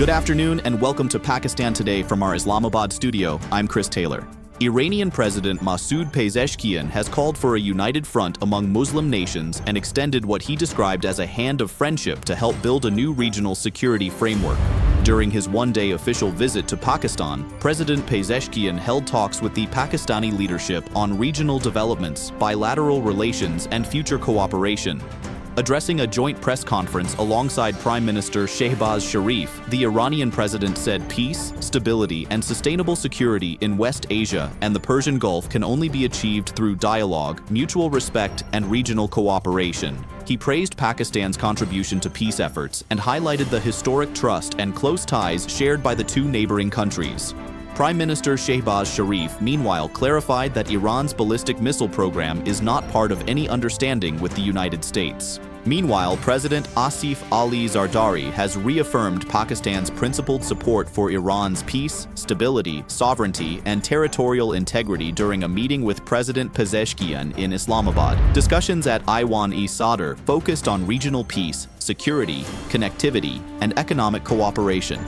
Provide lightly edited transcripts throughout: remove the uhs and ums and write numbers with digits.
Good afternoon and welcome to Pakistan Today from our Islamabad studio. I'm Chris Taylor. Iranian President Masoud Pezeshkian has called for a united front among Muslim nations and extended what he described as a hand of friendship to help build a new regional security framework. During his one-day official visit to Pakistan, President Pezeshkian held talks with the Pakistani leadership on regional developments, bilateral relations, and future cooperation. Addressing a joint press conference alongside Prime Minister Shehbaz Sharif, the Iranian president said peace, stability, and sustainable security in West Asia and the Persian Gulf can only be achieved through dialogue, mutual respect, and regional cooperation. He praised Pakistan's contribution to peace efforts and highlighted the historic trust and close ties shared by the two neighboring countries. Prime Minister Shehbaz Sharif, meanwhile, clarified that Iran's ballistic missile program is not part of any understanding with the United States. Meanwhile, President Asif Ali Zardari has reaffirmed Pakistan's principled support for Iran's peace, stability, sovereignty, and territorial integrity during a meeting with President Pezeshkian in Islamabad. Discussions at Iwan-e-Sadr focused on regional peace, security, connectivity, and economic cooperation.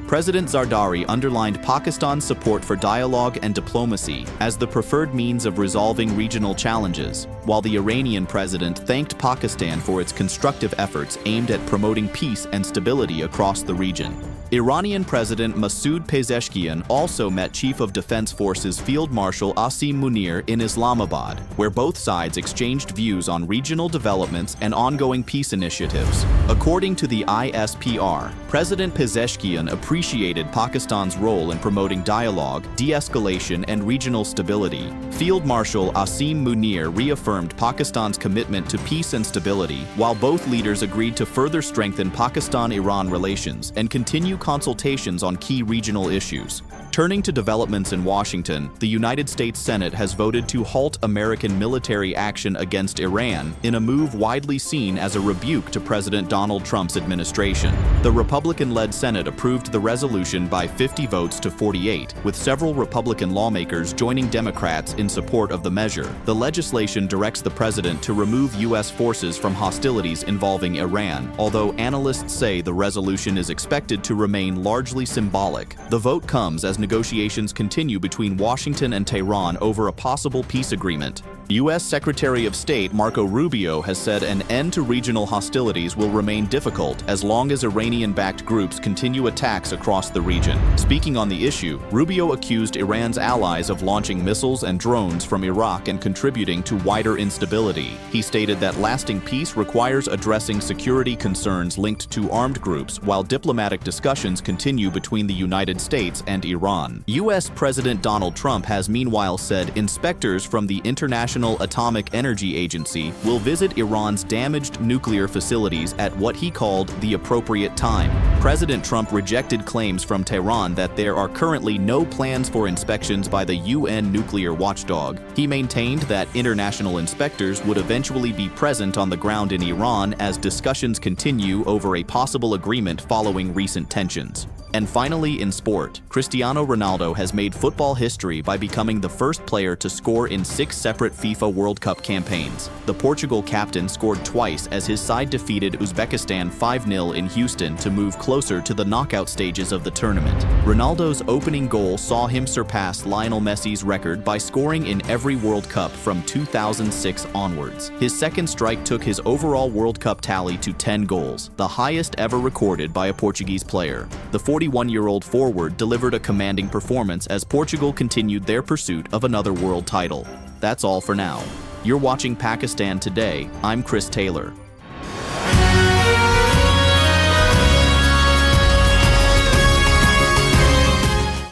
President Zardari underlined Pakistan's support for dialogue and diplomacy as the preferred means of resolving regional challenges, while the Iranian president thanked Pakistan for its constructive efforts aimed at promoting peace and stability across the region. Iranian President Masoud Pezeshkian also met Chief of Defense Forces Field Marshal Asim Munir in Islamabad, where both sides exchanged views on regional developments and ongoing peace initiatives. According to the ISPR, President Pezeshkian appreciated Pakistan's role in promoting dialogue, de-escalation, and regional stability. Field Marshal Asim Munir reaffirmed Pakistan's commitment to peace and stability, while both leaders agreed to further strengthen Pakistan-Iran relations and continue consultations on key regional issues. Turning to developments in Washington, the United States Senate has voted to halt American military action against Iran in a move widely seen as a rebuke to President Donald Trump's administration. The Republican-led Senate approved the resolution by 50 votes to 48, with several Republican lawmakers joining Democrats in support of the measure. The legislation directs the president to remove U.S. forces from hostilities involving Iran, although analysts say the resolution is expected to remain largely symbolic. The vote comes as negotiations continue between Washington and Tehran over a possible peace agreement. U.S. Secretary of State Marco Rubio has said an end to regional hostilities will remain difficult as long as Iranian-backed groups continue attacks across the region. Speaking on the issue, Rubio accused Iran's allies of launching missiles and drones from Iraq and contributing to wider instability. He stated that lasting peace requires addressing security concerns linked to armed groups, while diplomatic discussions continue between the United States and Iran. U.S. President Donald Trump has meanwhile said inspectors from the International Atomic Energy Agency will visit Iran's damaged nuclear facilities at what he called the appropriate time. President Trump rejected claims from Tehran that there are currently no plans for inspections by the UN nuclear watchdog. He maintained that international inspectors would eventually be present on the ground in Iran as discussions continue over a possible agreement following recent tensions. And finally, in sport, Cristiano Ronaldo has made football history by becoming the first player to score in 6 separate FIFA World Cup campaigns. The Portugal captain scored twice as his side defeated Uzbekistan 5-0 in Houston to move closer to the knockout stages of the tournament. Ronaldo's opening goal saw him surpass Lionel Messi's record by scoring in every World Cup from 2006 onwards. His second strike took his overall World Cup tally to 10 goals, the highest ever recorded by a Portuguese player. The 41-year-old forward delivered a commanding performance as Portugal continued their pursuit of another world title. That's all for now. You're watching Pakistan Today. I'm Chris Taylor.